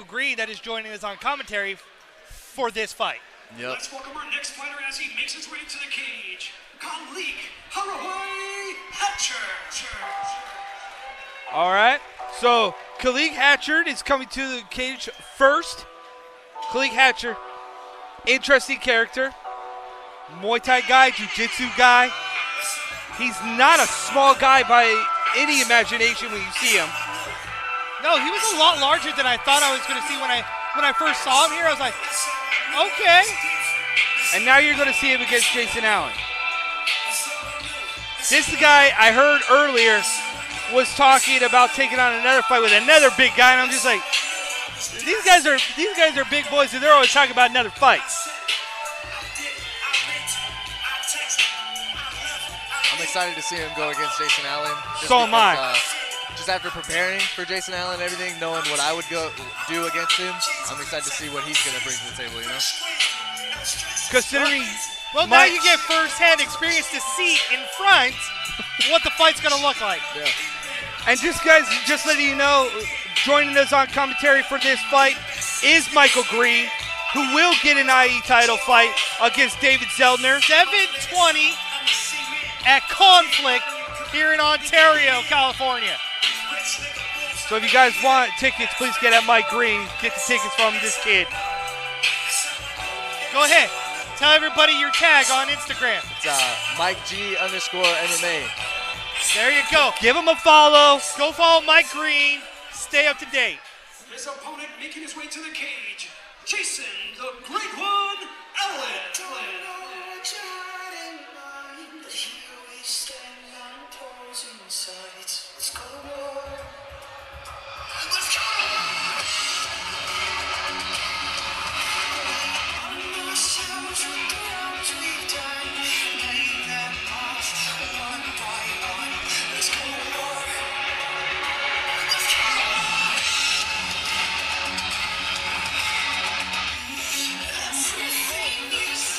Green that is joining us on commentary for this fight. Yep. Let's welcome our next fighter as he makes his way to the cage. Kaliq Hatcher. All right. So Kaliq Hatcher is coming to the cage first. Kaliq Hatcher, interesting character. Muay Thai guy, Jiu-Jitsu guy. He's not a small guy by any imagination when you see him. No, he was a lot larger than I thought I was going to see when I first saw him here. I was like, okay. And now you're going to see him against Jason Allen. This guy I heard earlier was talking about taking on another fight with another big guy, and I'm just like, these guys are big boys, and they're always talking about another fight. I'm excited to see him go against Jason Allen. So am I. Just after preparing for Jason Allen and everything, knowing what I would do against him, I'm excited to see what he's going to bring to the table, you know? Considering... Well, now you get first-hand experience to see in front what the fight's going to look like. Yeah. And just letting you know, joining us on commentary for this fight is Michael Green, who will get an IE title fight against David Zeldner. 7:20 at Conflict here in Ontario, California. So if you guys want tickets, please get at Mike Green. Get the tickets from this kid. Go ahead. Tell everybody your tag on Instagram. It's Mike G_MMA. There you go. Give him a follow. Go follow Mike Green. Stay up to date. His opponent making his way to the cage, Jason the Great One Allen.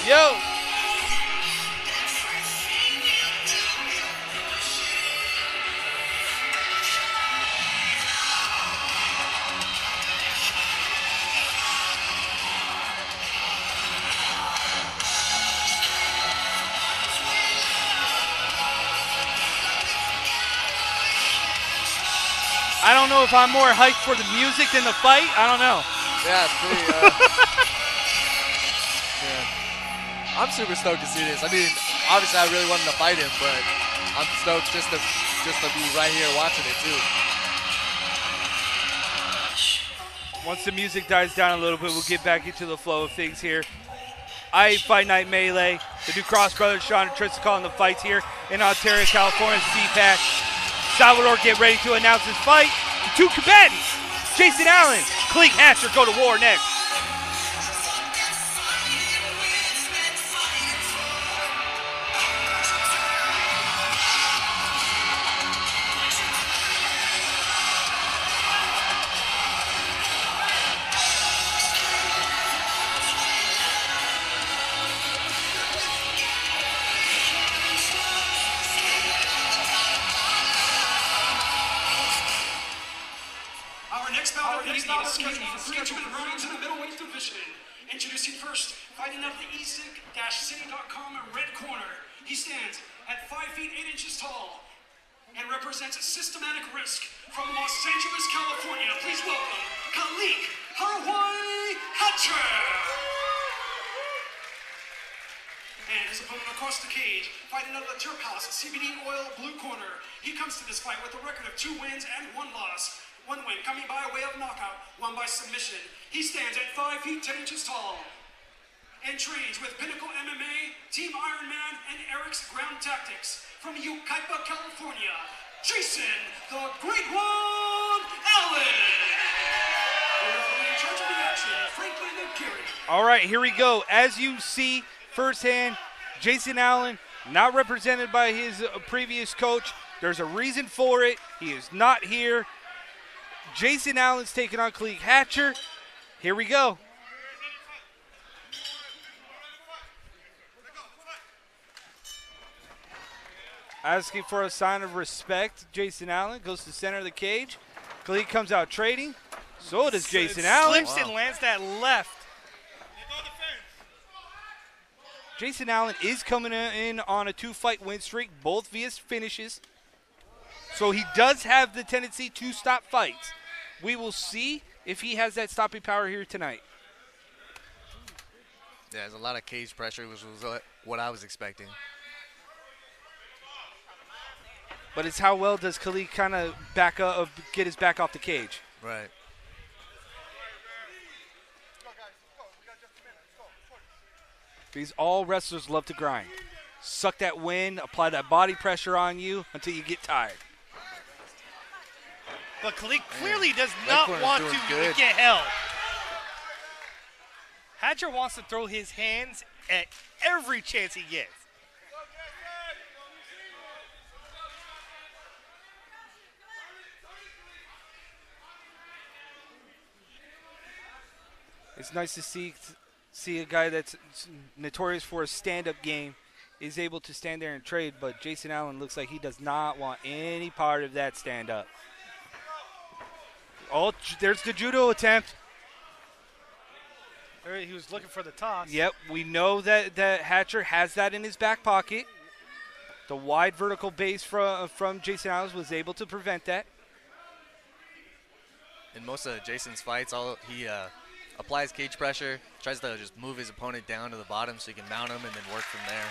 Yo. I don't know if I'm more hyped for the music than the fight. I don't know. Yeah, it's pretty. Yeah. I'm super stoked to see this. I mean, obviously, I really wanted to fight him, but I'm stoked just to be right here watching it too. Once the music dies down a little bit, we'll get back into the flow of things here. Fight Night Melee. The new Cross Brothers, Sean and Tristan, calling the fights here in Ontario, California, CPAC. Salvador get ready to announce his fight. The two combatants, Jason Allen, Kaliq Hatcher, go to war next. Scheduled rounds in the middleweight division. Introducing first, fighting out of the easic-city.com red corner. He stands at 5 feet 8 inches tall and represents a systematic risk from Los Angeles, California. Please welcome Kaliq Hatcher. And his opponent across the cage, fighting out of the Turp House CBD Oil blue corner. He comes to this fight with a record of 2 wins and 1 loss. 1 win coming by way of knockout, 1 by submission. He stands at 5 feet 10 inches tall and trains with Pinnacle MMA, Team Ironman, and Eric's Ground Tactics. From Yucaipa, California, Jason the Great One Allen. In charge of the action, Franklin Gary. All right, here we go. As you see firsthand, Jason Allen not represented by his previous coach. There's a reason for it. He is not here. Jason Allen's taking on Kaliq Hatcher. Here we go. Asking for a sign of respect, Jason Allen goes to the center of the cage. Kaliq comes out trading. So does Jason Allen. Slips and lands that left. Jason Allen is coming in on a 2-fight win streak, both via finishes. So he does have the tendency to stop fights. We will see if he has that stopping power here tonight. Yeah, there's a lot of cage pressure, which was what I was expecting. But it's how well does Kaliq kind of back up, get his back off the cage. Right. Because all wrestlers love to grind. Suck that wind, apply that body pressure on you until you get tired. But Kaliq clearly does not want to good. get held. Hatcher wants to throw his hands at every chance he gets. It's nice to see a guy that's notorious for a stand-up game is able to stand there and trade, but Jason Allen looks like he does not want any part of that stand-up. Oh, there's the judo attempt. He was looking for the toss. Yep, we know that Hatcher has that in his back pocket. The wide vertical base from Jason Allen was able to prevent that. In most of Jason's fights, he applies cage pressure, tries to just move his opponent down to the bottom so he can mount him and then work from there.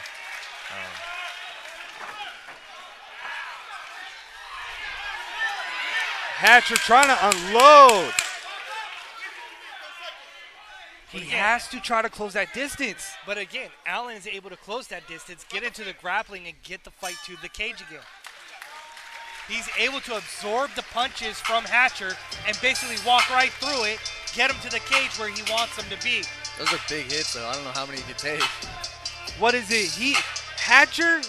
Hatcher trying to unload. He has to try to close that distance. But again, Allen is able to close that distance, get into the grappling, and get the fight to the cage again. He's able to absorb the punches from Hatcher and basically walk right through it, get him to the cage where he wants him to be. Those are big hits, though. I don't know how many he could take. What is it? Hatcher,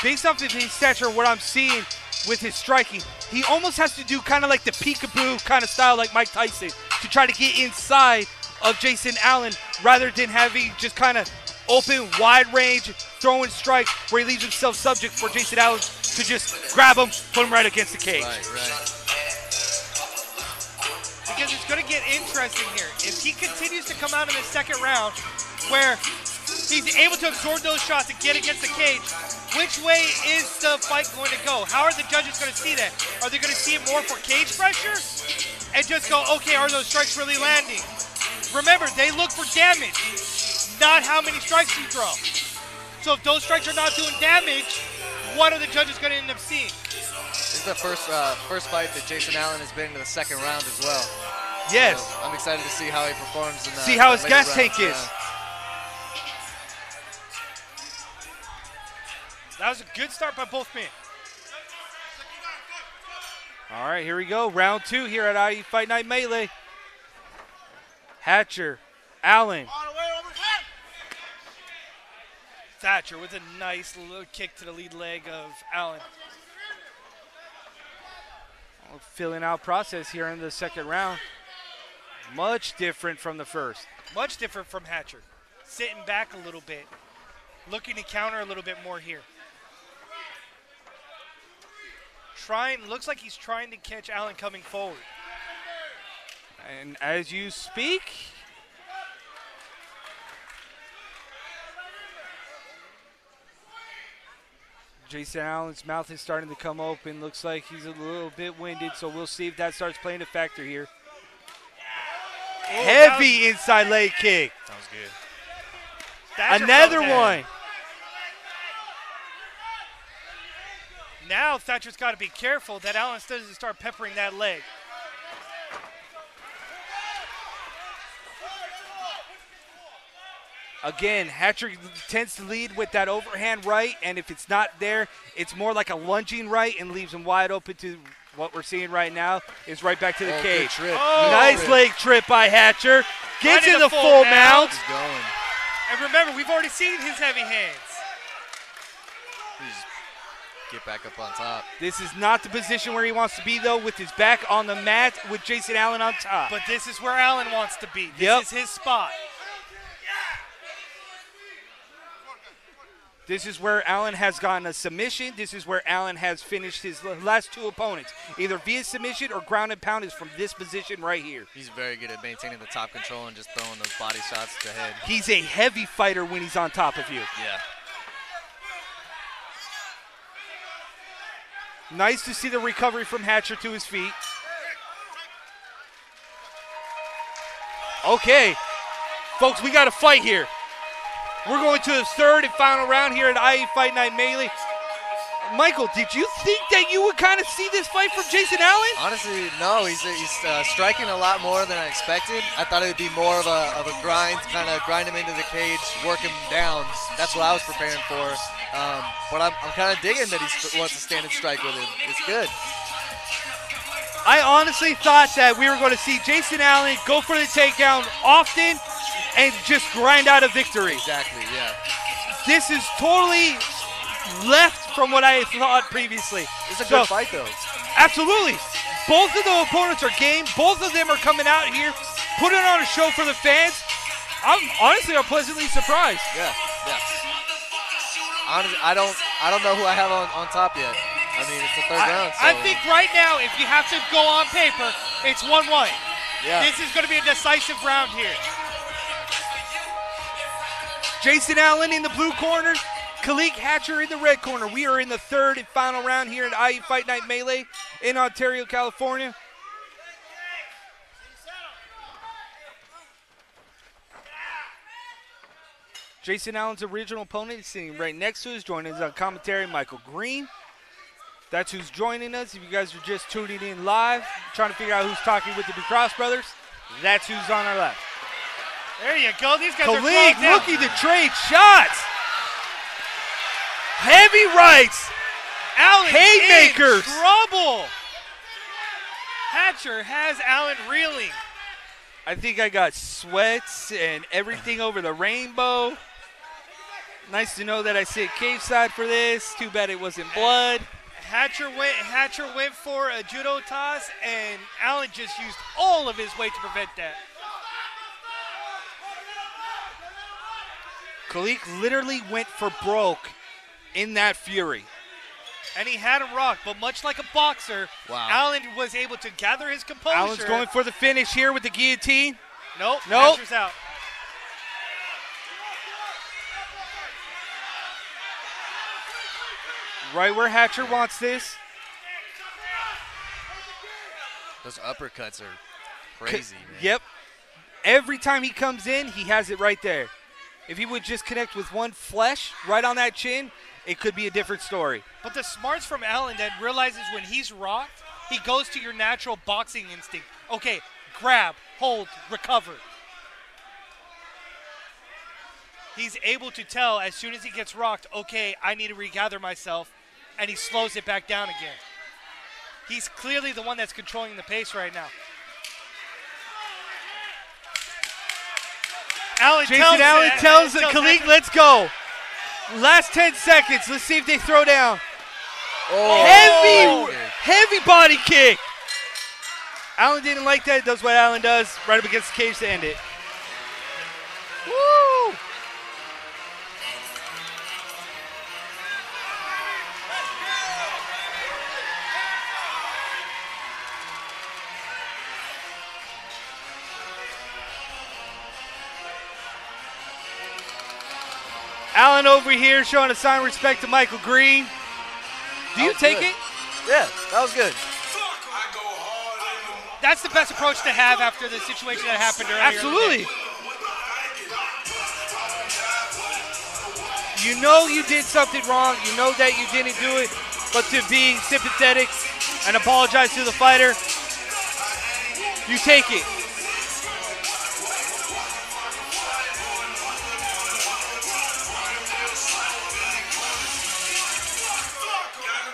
based off of his stature, what I'm seeing with his striking, he almost has to do kind of like the peekaboo kind of style like Mike Tyson to try to get inside of Jason Allen rather than having just kind of open, wide range, throwing strikes where he leaves himself subject for Jason Allen to just grab him, put him right against the cage. Right. Because it's going to get interesting here. If he continues to come out in the second round where he's able to absorb those shots and get against the cage, which way is the fight going to go? How are the judges going to see that? Are they going to see it more for cage pressure and just go, okay, are those strikes really landing? Remember, they look for damage, not how many strikes you throw. So if those strikes are not doing damage, what are the judges going to end up seeing? This is the first fight that Jason Allen has been in the second round as well. Yes. So I'm excited to see how he performs in the see how his later gas rounds. tank is. Yeah. That was a good start by both men. All right, here we go. Round 2 here at IE Fight Night Melee. Hatcher, Allen. Thatcher with a nice little kick to the lead leg of Allen. Filling out process here in the second round. Much different from the first. Much different from Hatcher. Sitting back a little bit. Looking to counter a little bit more here. Looks like he's trying to catch Allen coming forward. And as you speak, Jason Allen's mouth is starting to come open. Looks like he's a little bit winded, so we'll see if that starts playing a factor here. Oh, heavy inside leg kick. That was good. Thatcher Another fell down. one. Now Thatcher's got to be careful that Allen doesn't start peppering that leg. Again, Hatcher tends to lead with that overhand right, and if it's not there, it's more like a lunging right and leaves him wide open to what we're seeing right now is right back to the cage. Good trip. Oh. Nice Good leg trip by Hatcher. Gets Right in in the the full full mount. mount. He's going. And remember, we've already seen his heavy hands. He's get back up on top. This is not the position where he wants to be, though, with his back on the mat with Jason Allen on top. But this is where Allen wants to be. This Yep. is his spot. This is where Allen has gotten a submission. This is where Allen has finished his last two opponents, either via submission or ground and pound is from this position right here. He's very good at maintaining the top control and just throwing those body shots to the head. He's a heavy fighter when he's on top of you. Yeah. Nice to see the recovery from Hatcher to his feet. Okay, folks, we got a fight here. We're going to the third and final round here at IE Fight Night Melee. Michael, did you think that you would kind of see this fight from Jason Allen? Honestly, no. He's striking a lot more than I expected. I thought it would be more of a grind, kind of grind him into the cage, work him down. That's what I was preparing for. But I'm kind of digging that he wants to stand and strike with him. It's good. I honestly thought that we were going to see Jason Allen go for the takedown often and just grind out a victory. Exactly, yeah. This is totally left from what I thought previously. It's a good fight, though. Absolutely. Both of the opponents are game. Both of them are coming out here, putting on a show for the fans. I'm pleasantly surprised. Yeah, yeah. Honestly, I don't know who I have on top yet. I mean, it's the third round. So. I think right now, if you have to go on paper, it's 1-1. Yeah. This is going to be a decisive round here. Jason Allen in the blue corner, Kaliq Hatcher in the red corner. We are in the third and final round here at IE Fight Night Melee in Ontario, California. Jason Allen's original opponent is sitting right next to us. Joining us on commentary, Michael Green. That's who's joining us. If you guys are just tuning in live, trying to figure out who's talking with the DuCross brothers, that's who's on our left. There you go. These guys Kaliq are looking to trade shots. Heavy rights. Allen haymakers. In trouble. Hatcher has Allen reeling. I think I got sweats and everything over the rainbow. Nice to know that I sit cage side for this. Too bad it wasn't blood. Hatcher went for a judo toss, and Allen just used all of his weight to prevent that. Kaliq literally went for broke in that fury. And he had him rocked, but much like a boxer, wow. Allen was able to gather his composure. Allen's going for the finish here with the guillotine. Nope. Hatcher's out. Right where Hatcher wants this. Those uppercuts are crazy, man. Yep. Every time he comes in, he has it right there. If he would just connect with one flesh right on that chin, it could be a different story. But the smarts from Allen that realizes when he's rocked, he goes to your natural boxing instinct. Okay, grab, hold, recover. He's able to tell as soon as he gets rocked, okay, I need to regather myself, and he slows it back down again. He's clearly the one that's controlling the pace right now. Jason Allen tells Kaliq, let's go. Last 10 seconds. Let's see if they throw down. Oh. Heavy body kick. Allen didn't like that. Does what Allen does, right up against the cage to end it. Woo! Allen over here showing a sign of respect to Michael Green. Do you take it? Yeah, that was good. That's the best approach to have after the situation that happened earlier. Absolutely. You know you did something wrong. You know that you didn't do it. But to be sympathetic and apologize to the fighter, you take it.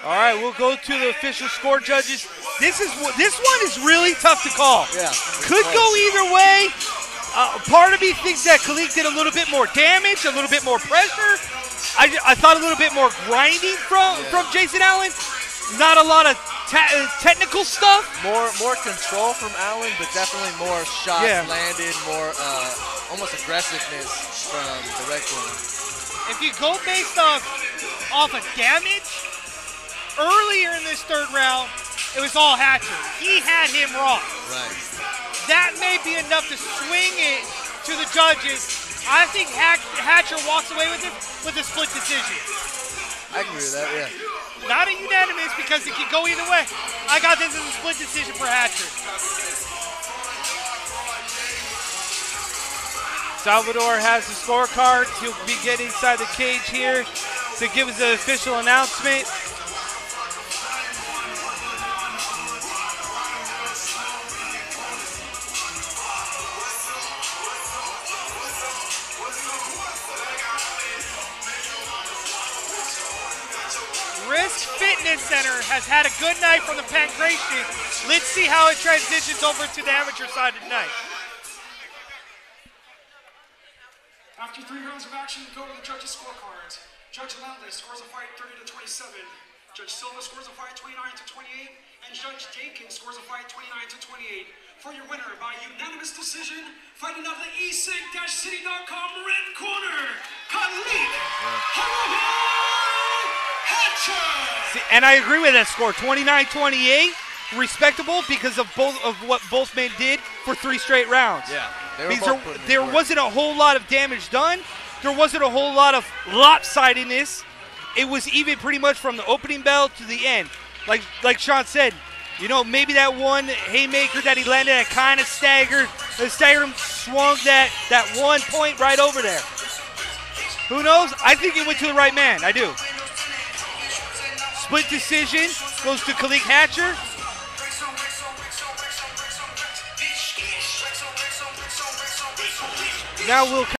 All right, we'll go to the official score judges. This one is really tough to call. Yeah. Could go either way. Part of me thinks that Kaliq did a little bit more damage, a little bit more pressure. I thought a little bit more grinding from Jason Allen. Not a lot of technical stuff. More control from Allen, but definitely more shots landed, more almost aggressiveness from the red corner. if you go based off of damage, earlier in this third round, it was all Hatcher. He had him wrong. Right. That may be enough to swing it to the judges. I think Hatcher walks away with it with a split decision. I agree with that, yeah. Not a unanimous because it could go either way. I got this as a split decision for Hatcher. Salvador has the scorecard. He'll be getting inside the cage here to give us the official announcement. Risk Fitness Center has had a good night from the Pancration. Let's see how it transitions over to the amateur side tonight. After 3 rounds of action, go to the judges' scorecards. Judge Landless scores a fight 30-27. Judge Silva scores a fight 29-28. And Judge Dakin scores a fight 29-28. For your winner by unanimous decision, fighting out of the eSig-City.com red corner, Kaliq. See, and I agree with that score, 29-28, respectable because of what both men did for 3 straight rounds. Yeah, there wasn't a whole lot of damage done. There wasn't a whole lot of lopsidedness. It was even pretty much from the opening bell to the end. Like Sean said, you know, maybe that one haymaker that he landed that kind of staggered him, swung that 1 point right over there. Who knows? I think it went to the right man. I do. Split decision goes to Kaliq Hatcher. Now we'll